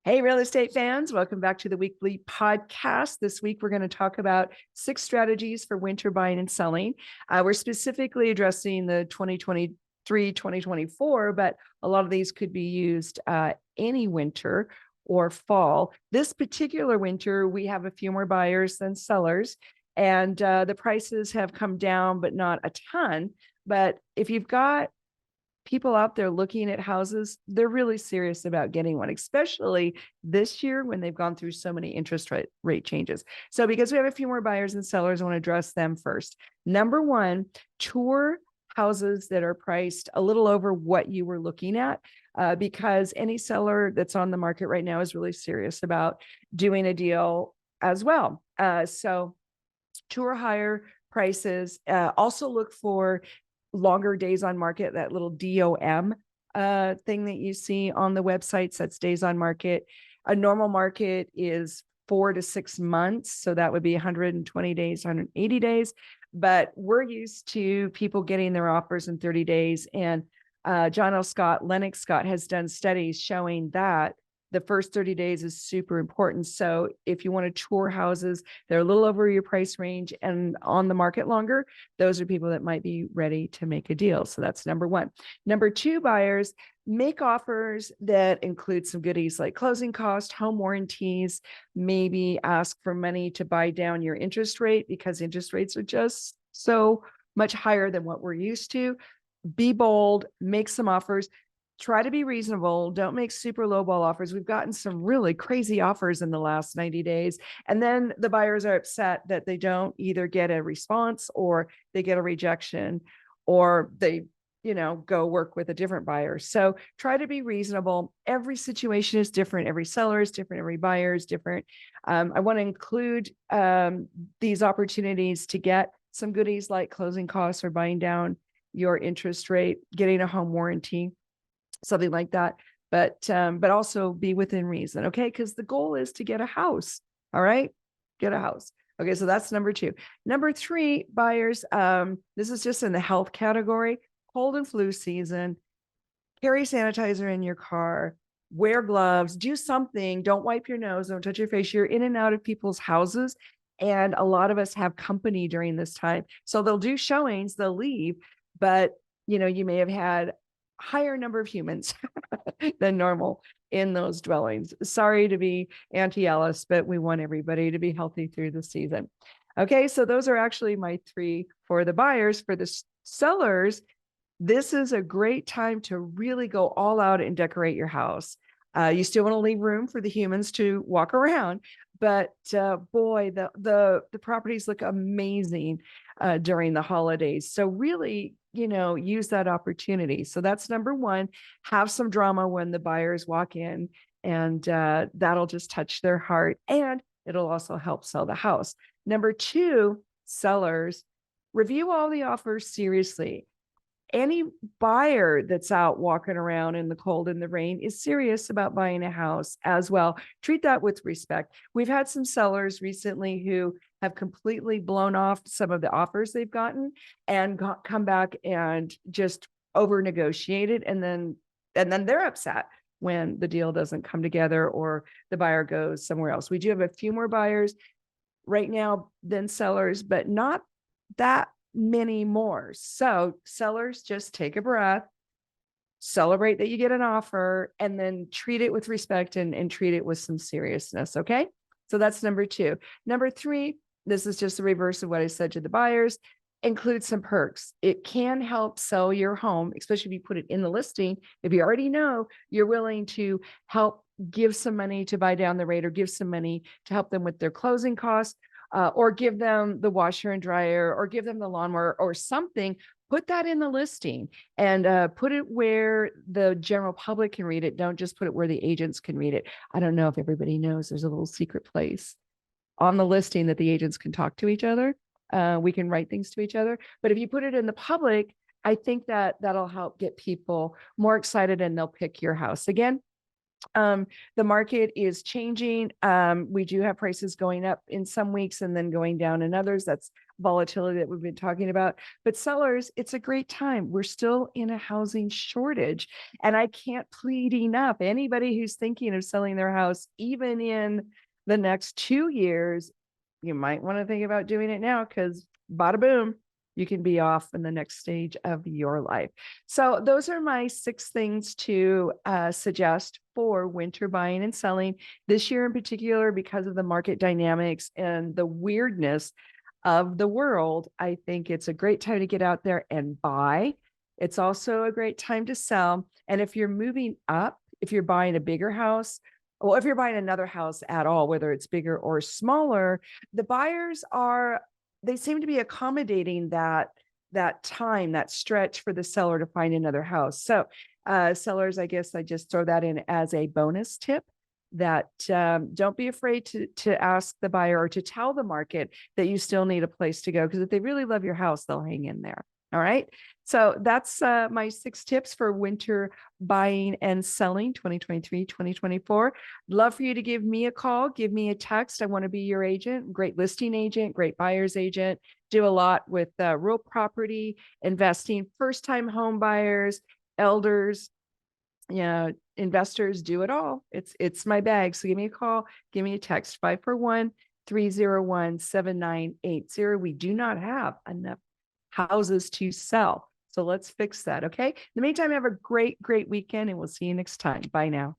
Hey, real estate fans, welcome back to the weekly podcast. This week, we're going to talk about 6 strategies for winter buying and selling. We're specifically addressing the 2023, 2024, but a lot of these could be used any winter or fall. This particular winter, we have a few more buyers than sellers, and the prices have come down, but not a ton. But if you've got people out there looking at houses, they're really serious about getting one, especially this year when they've gone through so many interest rate changes. So because we have a few more buyers and sellers, I want to address them first. Number one, tour houses that are priced a little over what you were looking at, because any seller that's on the market right now is really serious about doing a deal as well. So tour higher prices. Also look for longer days on market, that little DOM thing that you see on the websites. That's days on market. A normal market is 4 to 6 months. So that would be 120 days, 180 days. But we're used to people getting their offers in 30 days. And John L. Scott, Lennox Scott has done studies showing that the first 30 days is super important. So if you want to tour houses, they're a little over your price range and on the market longer, those are people that might be ready to make a deal. So that's number one. Number two, buyers make offers that include some goodies like closing costs, home warranties, maybe ask for money to buy down your interest rate because interest rates are just so much higher than what we're used to. Be bold, make some offers. Try to be reasonable. Don't make super lowball offers. We've gotten some really crazy offers in the last 90 days. And then the buyers are upset that they don't either get a response or they get a rejection or they, go work with a different buyer. So try to be reasonable. Every situation is different. Every seller is different. Every buyer is different. I want to include these opportunities to get some goodies like closing costs or buying down your interest rate, getting a home warranty, something like that, but also be within reason. Okay. Because the goal is to get a house. All right. Get a house. Okay. So that's number two. Number three, buyers. This is just in the health category, cold and flu season, carry sanitizer in your car, wear gloves, do something. Don't wipe your nose. Don't touch your face. You're in and out of people's houses. And a lot of us have company during this time. So they'll do showings, they'll leave, but you may have had higher number of humans than normal in those dwellings. Sorry to be anti-Alice, but we want everybody to be healthy through the season. Okay, so those are actually my 3 for the buyers. For the sellers, this is a great time to really go all out and decorate your house. You still want to leave room for the humans to walk around, but boy, the properties look amazing during the holidays. So really, use that opportunity. So that's number one. Have some drama when the buyers walk in, and that'll just touch their heart, and it'll also help sell the house. Number two, sellers, review all the offers seriously. Any buyer that's out walking around in the cold and the rain is serious about buying a house as well. Treat that with respect. We've had some sellers recently who have completely blown off some of the offers they've gotten and come back and just over negotiated. And then they're upset when the deal doesn't come together or the buyer goes somewhere else. We do have a few more buyers right now than sellers, but not that many more. So sellers, just take a breath, celebrate that you get an offer, and then treat it with respect and treat it with some seriousness. Okay. So that's number two. Number three, this is just the reverse of what I said to the buyers. Include some perks. It can help sell your home, especially if you put it in the listing. If you already know you're willing to help give some money to buy down the rate or give some money to help them with their closing costs, or give them the washer and dryer or give them the lawnmower or something, put that in the listing and put it where the general public can read it. Don't just put it where the agents can read it. I don't know if everybody knows there's a little secret place on the listing that the agents can talk to each other. We can write things to each other. But if you put it in the public, I think that'll help get people more excited and they'll pick your house. Again, The market is changing. We do have prices going up in some weeks and then going down in others. That's volatility that we've been talking about. But sellers, it's a great time. We're still in a housing shortage. And I can't plead enough. Anybody who's thinking of selling their house, even in the next 2 years, you might want to think about doing it now, because bada boom, you can be off in the next stage of your life. So those are my 6 things to suggest for winter buying and selling this year in particular. Because of the market dynamics and the weirdness of the world, I think it's a great time to get out there and buy. It's also a great time to sell. And if you're moving up, if you're buying a bigger house, well, if you're buying another house at all, whether it's bigger or smaller, the buyers they seem to be accommodating that time, that stretch for the seller to find another house. So sellers, I guess I just throw that in as a bonus tip, that don't be afraid to ask the buyer or to tell the market that you still need a place to go, because if they really love your house, they'll hang in there. All right. So that's my 6 tips for winter buying and selling 2023, 2024. Love for you to give me a call, give me a text. I want to be your agent, great listing agent, great buyer's agent. Do a lot with real property investing, first-time home buyers, elders, investors, do it all. It's my bag. So give me a call, give me a text, 541-301-7980. We do not have enough houses to sell. So let's fix that. Okay. In the meantime, have a great weekend, and we'll see you next time. Bye now.